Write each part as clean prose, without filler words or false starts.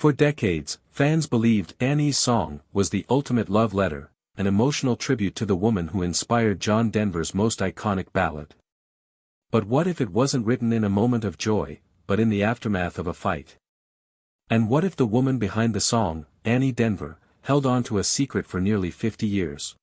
For decades, fans believed Annie's song was the ultimate love letter, an emotional tribute to the woman who inspired John Denver's most iconic ballad. But what if it wasn't written in a moment of joy, but in the aftermath of a fight? And what if the woman behind the song, Annie Denver, held on to a secret for nearly 50 years?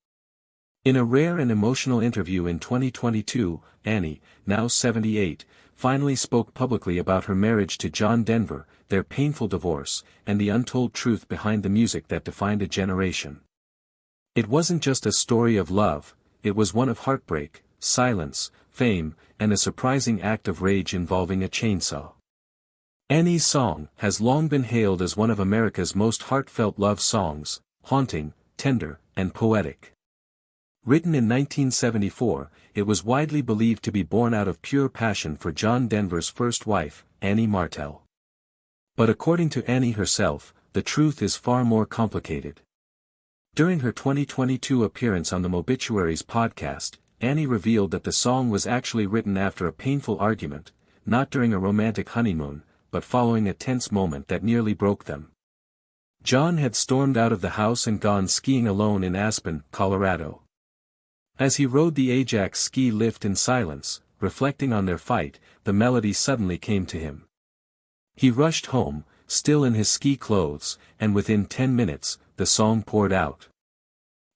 In a rare and emotional interview in 2022, Annie, now 78, finally spoke publicly about her marriage to John Denver, their painful divorce, and the untold truth behind the music that defined a generation. It wasn't just a story of love, it was one of heartbreak, silence, fame, and a surprising act of rage involving a chainsaw. Annie's song has long been hailed as one of America's most heartfelt love songs, haunting, tender, and poetic. Written in 1974, it was widely believed to be born out of pure passion for John Denver's first wife, Annie Martel. But according to Annie herself, the truth is far more complicated. During her 2022 appearance on the Mobituaries podcast, Annie revealed that the song was actually written after a painful argument, not during a romantic honeymoon, but following a tense moment that nearly broke them. John had stormed out of the house and gone skiing alone in Aspen, Colorado. As he rode the Ajax ski lift in silence, reflecting on their fight, the melody suddenly came to him. He rushed home, still in his ski clothes, and within 10 minutes, the song poured out.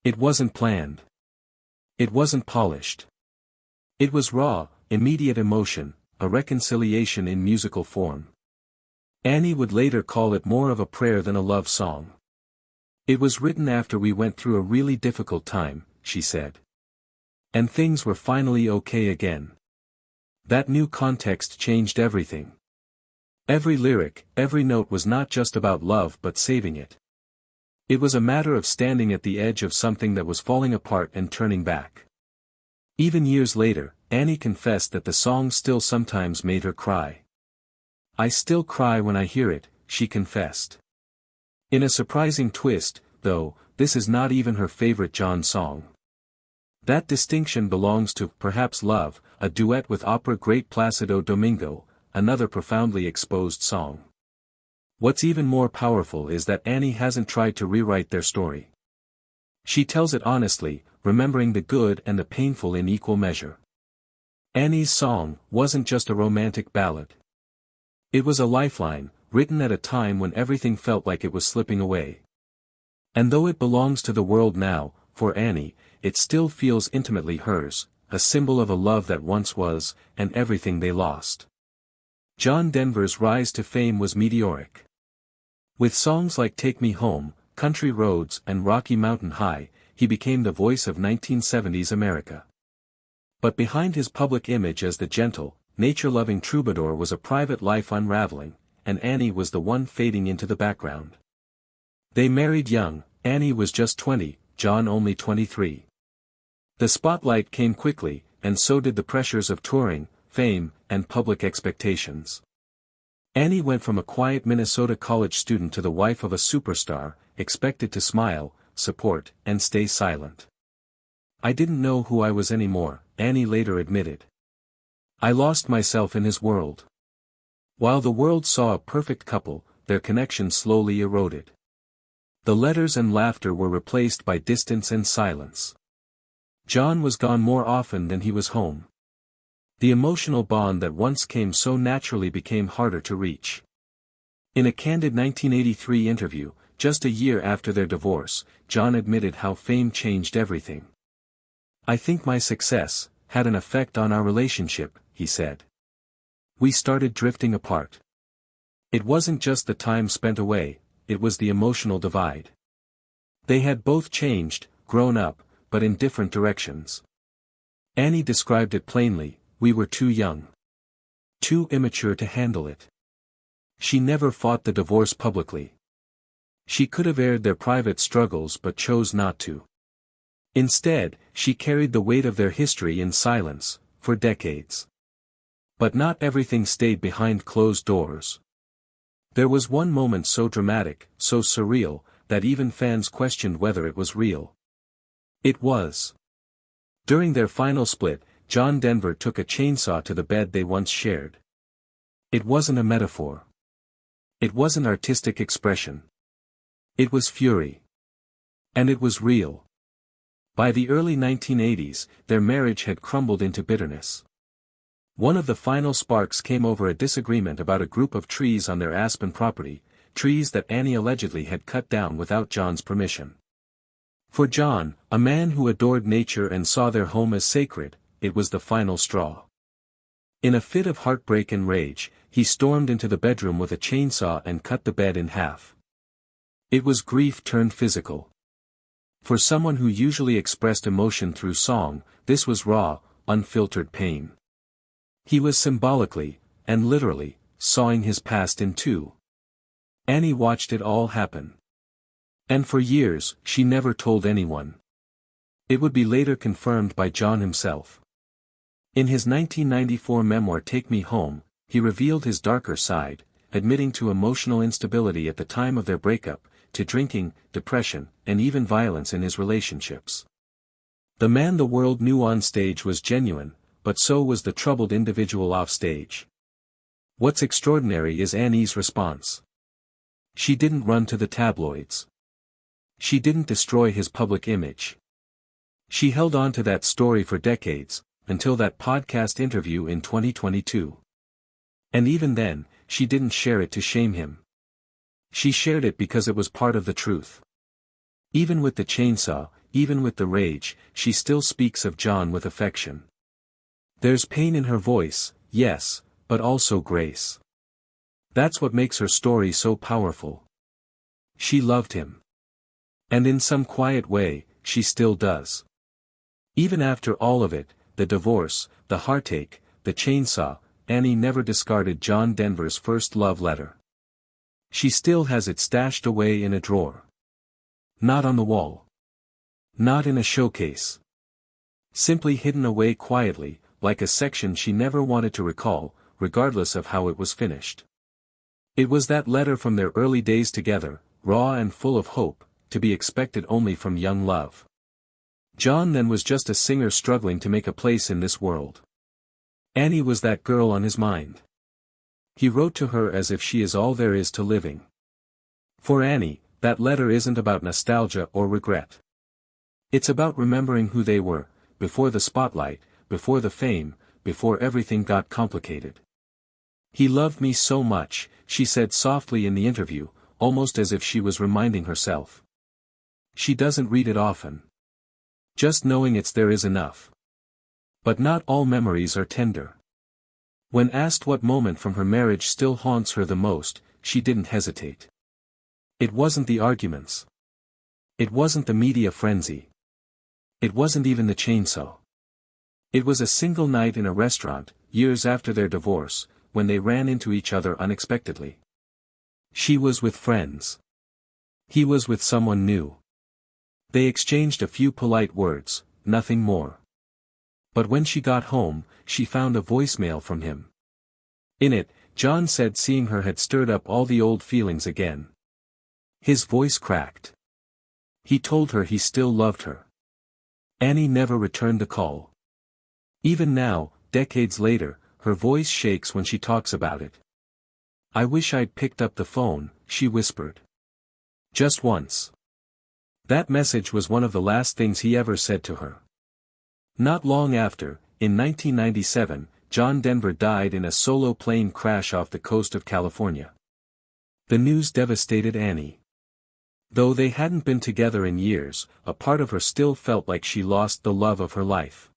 It wasn't planned. It wasn't polished. It was raw, immediate emotion, a reconciliation in musical form. Annie would later call it more of a prayer than a love song. It was written after we went through a really difficult time, she said. And things were finally okay again. That new context changed everything. Every lyric, every note was not just about love but saving it. It was a matter of standing at the edge of something that was falling apart and turning back. Even years later, Annie confessed that the song still sometimes made her cry. I still cry when I hear it, she confessed. In a surprising twist, though, this is not even her favorite John song. That distinction belongs to Perhaps Love, a duet with opera great Plácido Domingo, another profoundly exposed song. What's even more powerful is that Annie hasn't tried to rewrite their story. She tells it honestly, remembering the good and the painful in equal measure. Annie's song wasn't just a romantic ballad. It was a lifeline, written at a time when everything felt like it was slipping away. And though it belongs to the world now, for Annie, it still feels intimately hers, a symbol of a love that once was, and everything they lost. John Denver's rise to fame was meteoric. With songs like Take Me Home, Country Roads and Rocky Mountain High, he became the voice of 1970s America. But behind his public image as the gentle, nature-loving troubadour was a private life unraveling, and Annie was the one fading into the background. They married young, Annie was just 20, John only 23. The spotlight came quickly, and so did the pressures of touring, fame, and public expectations. Annie went from a quiet Minnesota college student to the wife of a superstar, expected to smile, support, and stay silent. I didn't know who I was anymore, Annie later admitted. I lost myself in his world. While the world saw a perfect couple, their connection slowly eroded. The letters and laughter were replaced by distance and silence. John was gone more often than he was home. The emotional bond that once came so naturally became harder to reach. In a candid 1983 interview, just a year after their divorce, John admitted how fame changed everything. I think my success had an effect on our relationship, he said. We started drifting apart. It wasn't just the time spent away, it was the emotional divide. They had both changed, grown up, but in different directions. Annie described it plainly, we were too young. Too immature to handle it. She never fought the divorce publicly. She could have aired their private struggles but chose not to. Instead, she carried the weight of their history in silence, for decades. But not everything stayed behind closed doors. There was one moment so dramatic, so surreal, that even fans questioned whether it was real. It was. During their final split, John Denver took a chainsaw to the bed they once shared. It wasn't a metaphor. It wasn't artistic expression. It was fury. And it was real. By the early 1980s, their marriage had crumbled into bitterness. One of the final sparks came over a disagreement about a group of trees on their Aspen property, trees that Annie allegedly had cut down without John's permission. For John, a man who adored nature and saw their home as sacred, it was the final straw. In a fit of heartbreak and rage, he stormed into the bedroom with a chainsaw and cut the bed in half. It was grief turned physical. For someone who usually expressed emotion through song, this was raw, unfiltered pain. He was symbolically, and literally, sawing his past in two. Annie watched it all happen. And for years, she never told anyone. It would be later confirmed by John himself. In his 1994 memoir Take Me Home, he revealed his darker side, admitting to emotional instability at the time of their breakup, to drinking, depression, and even violence in his relationships. The man the world knew on stage was genuine, but so was the troubled individual off stage. What's extraordinary is Annie's response. She didn't run to the tabloids. She didn't destroy his public image. She held on to that story for decades, until that podcast interview in 2022. And even then, she didn't share it to shame him. She shared it because it was part of the truth. Even with the chainsaw, even with the rage, she still speaks of John with affection. There's pain in her voice, yes, but also grace. That's what makes her story so powerful. She loved him. And in some quiet way, she still does. Even after all of it, the divorce, the heartache, the chainsaw, Annie never discarded John Denver's first love letter. She still has it stashed away in a drawer. Not on the wall. Not in a showcase. Simply hidden away quietly, like a section she never wanted to recall, regardless of how it was finished. It was that letter from their early days together, raw and full of hope, to be expected only from young love. John then was just a singer struggling to make a place in this world. Annie was that girl on his mind. He wrote to her as if she is all there is to living. For Annie, that letter isn't about nostalgia or regret. It's about remembering who they were, before the spotlight, before the fame, before everything got complicated. He loved me so much, she said softly in the interview, almost as if she was reminding herself. She doesn't read it often. Just knowing it's there is enough. But not all memories are tender. When asked what moment from her marriage still haunts her the most, she didn't hesitate. It wasn't the arguments. It wasn't the media frenzy. It wasn't even the chainsaw. It was a single night in a restaurant, years after their divorce, when they ran into each other unexpectedly. She was with friends. He was with someone new. They exchanged a few polite words, nothing more. But when she got home, she found a voicemail from him. In it, John said seeing her had stirred up all the old feelings again. His voice cracked. He told her he still loved her. Annie never returned the call. Even now, decades later, her voice shakes when she talks about it. I wish I'd picked up the phone, she whispered. Just once. That message was one of the last things he ever said to her. Not long after, in 1997, John Denver died in a solo plane crash off the coast of California. The news devastated Annie. Though they hadn't been together in years, a part of her still felt like she lost the love of her life.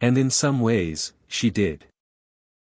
And in some ways, she did.